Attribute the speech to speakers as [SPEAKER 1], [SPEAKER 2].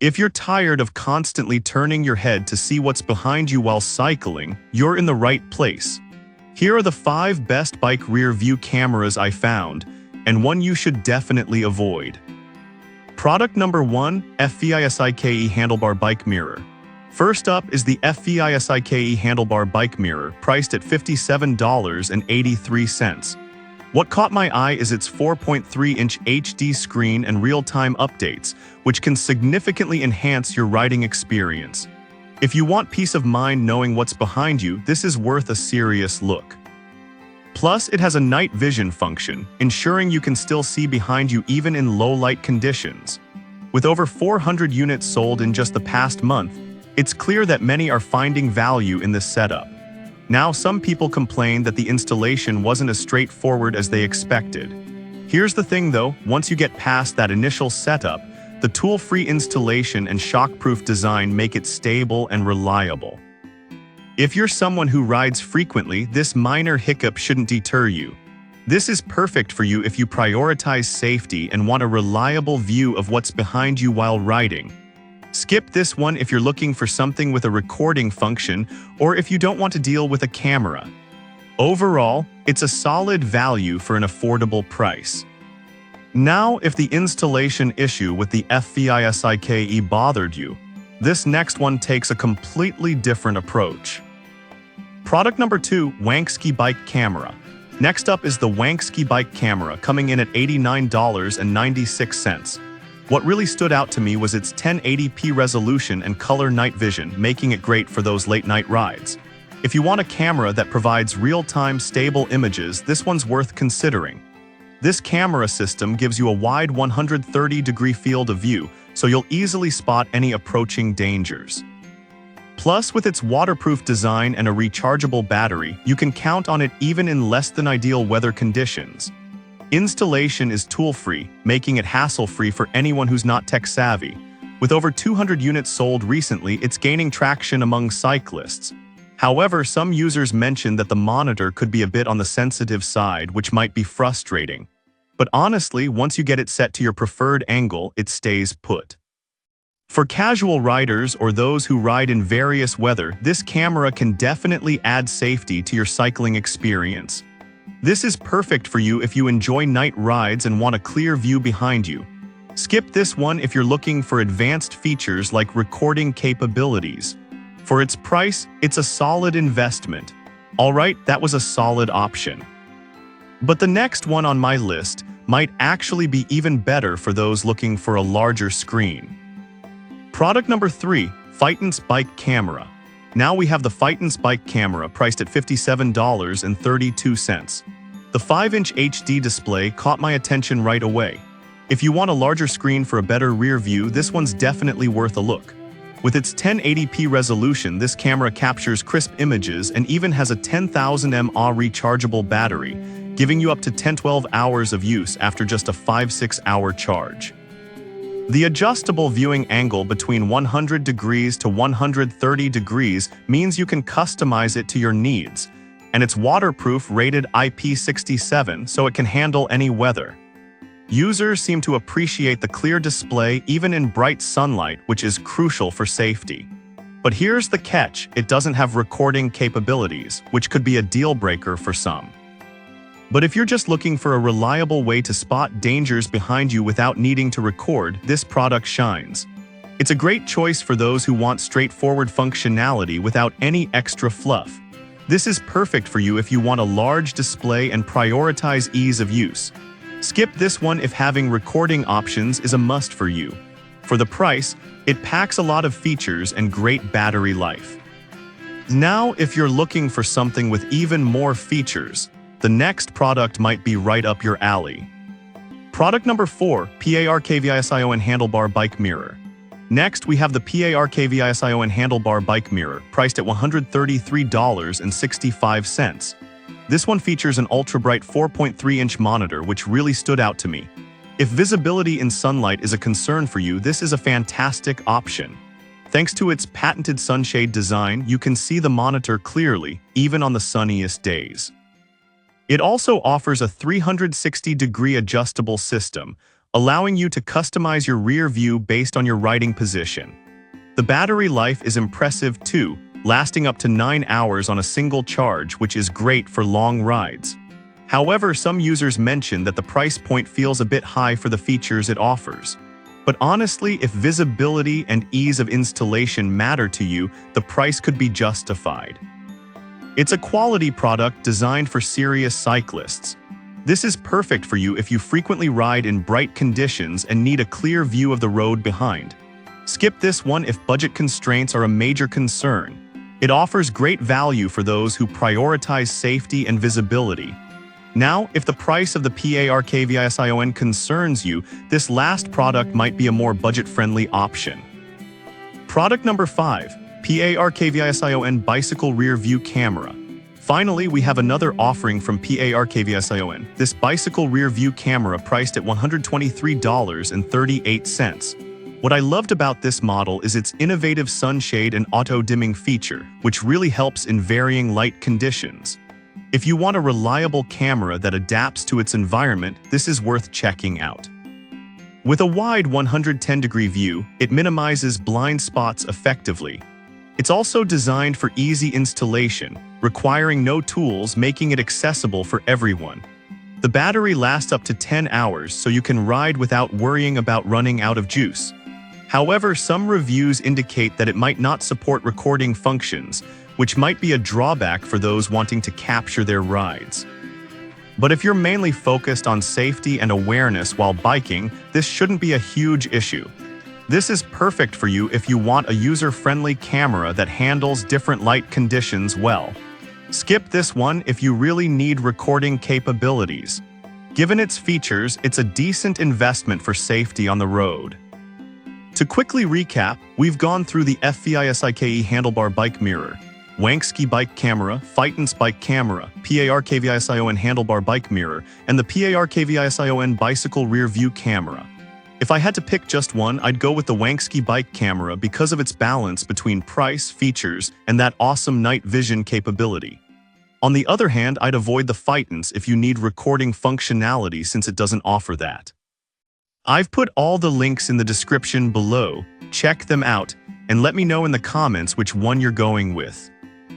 [SPEAKER 1] If you're tired of constantly turning your head to see what's behind you while cycling, you're in the right place. Here are the 5 best bike rear view cameras I found, and one you should definitely avoid. Product number 1, FVISIKE Handlebar Bike Mirror. First up is the FVISIKE Handlebar Bike Mirror, priced at $57.83. What caught my eye is its 4.3-inch HD screen and real-time updates, which can significantly enhance your riding experience. If you want peace of mind knowing what's behind you, this is worth a serious look. Plus, it has a night vision function, ensuring you can still see behind you even in low-light conditions. With over 400 units sold in just the past month, it's clear that many are finding value in this setup. Now, some people complain that the installation wasn't as straightforward as they expected. Here's the thing though, once you get past that initial setup, the tool-free installation and shock-proof design make it stable and reliable. If you're someone who rides frequently, this minor hiccup shouldn't deter you. This is perfect for you if you prioritize safety and want a reliable view of what's behind you while riding. Skip this one if you're looking for something with a recording function or if you don't want to deal with a camera. Overall, it's a solid value for an affordable price. Now, if the installation issue with the FVISIKE bothered you, this next one takes a completely different approach. Product number 2, Wanksky Bike Camera. Next up is the Wanksky Bike Camera, coming in at $89.96. What really stood out to me was its 1080p resolution and color night vision, making it great for those late-night rides. If you want a camera that provides real-time stable images, this one's worth considering. This camera system gives you a wide 130-degree field of view, so you'll easily spot any approaching dangers. Plus, with its waterproof design and a rechargeable battery, you can count on it even in less than ideal weather conditions. Installation is tool-free, making it hassle-free for anyone who's not tech-savvy. With over 200 units sold recently, it's gaining traction among cyclists. However, some users mentioned that the monitor could be a bit on the sensitive side, which might be frustrating. But honestly, once you get it set to your preferred angle, it stays put. For casual riders or those who ride in various weather, this camera can definitely add safety to your cycling experience. This is perfect for you if you enjoy night rides and want a clear view behind you. Skip this one if you're looking for advanced features like recording capabilities. For its price, it's a solid investment. Alright, that was a solid option. But the next one on my list might actually be even better for those looking for a larger screen. Product number 3, Fitance Bike Camera. Now we have the Fitance Bike Camera, priced at $57.32. The 5-inch HD display caught my attention right away. If you want a larger screen for a better rear view, this one's definitely worth a look. With its 1080p resolution, this camera captures crisp images and even has a 10,000 mAh rechargeable battery, giving you up to 10-12 hours of use after just a 5-6 hour charge. The adjustable viewing angle between 100 degrees to 130 degrees means you can customize it to your needs, and it's waterproof, rated IP67, so it can handle any weather. Users seem to appreciate the clear display even in bright sunlight, which is crucial for safety. But here's the catch: it doesn't have recording capabilities, which could be a deal breaker for some. But if you're just looking for a reliable way to spot dangers behind you without needing to record, this product shines. It's a great choice for those who want straightforward functionality without any extra fluff. This is perfect for you if you want a large display and prioritize ease of use. Skip this one if having recording options is a must for you. For the price, it packs a lot of features and great battery life. Now, if you're looking for something with even more features, the next product might be right up your alley. Product number 4, PARKVISIO and Handlebar Bike Mirror. Next, we have the PARKVISIO and Handlebar Bike Mirror, priced at $133.65. This one features an ultra-bright 4.3-inch monitor, which really stood out to me. If visibility in sunlight is a concern for you, this is a fantastic option. Thanks to its patented sunshade design, you can see the monitor clearly, even on the sunniest days. It also offers a 360-degree adjustable system, allowing you to customize your rear view based on your riding position. The battery life is impressive too, lasting up to 9 hours on a single charge, which is great for long rides. However, some users mention that the price point feels a bit high for the features it offers. But honestly, if visibility and ease of installation matter to you, the price could be justified. It's a quality product designed for serious cyclists. This is perfect for you if you frequently ride in bright conditions and need a clear view of the road behind. Skip this one if budget constraints are a major concern. It offers great value for those who prioritize safety and visibility. Now, if the price of the PARKVISION concerns you, this last product might be a more budget-friendly option. Product number 5, PARKVISION Bicycle Rear View Camera. Finally, we have another offering from PARKVISION, this bicycle rear view camera priced at $123.38. What I loved about this model is its innovative sunshade and auto-dimming feature, which really helps in varying light conditions. If you want a reliable camera that adapts to its environment, this is worth checking out. With a wide 110-degree view, it minimizes blind spots effectively. It's also designed for easy installation, requiring no tools, making it accessible for everyone. The battery lasts up to 10 hours, so you can ride without worrying about running out of juice. However, some reviews indicate that it might not support recording functions, which might be a drawback for those wanting to capture their rides. But if you're mainly focused on safety and awareness while biking, this shouldn't be a huge issue. This is perfect for you if you want a user-friendly camera that handles different light conditions well. Skip this one if you really need recording capabilities. Given its features, it's a decent investment for safety on the road. To quickly recap, we've gone through the FVISIKE handlebar bike mirror, Wanksy bike camera, Phytons bike camera, PARKVISION handlebar bike mirror, and the PARKVISION bicycle rear view camera. If I had to pick just one, I'd go with the Wanksy bike camera because of its balance between price, features, and that awesome night vision capability. On the other hand, I'd avoid the Phytons if you need recording functionality since it doesn't offer that. I've put all the links in the description below, check them out, and let me know in the comments which one you're going with.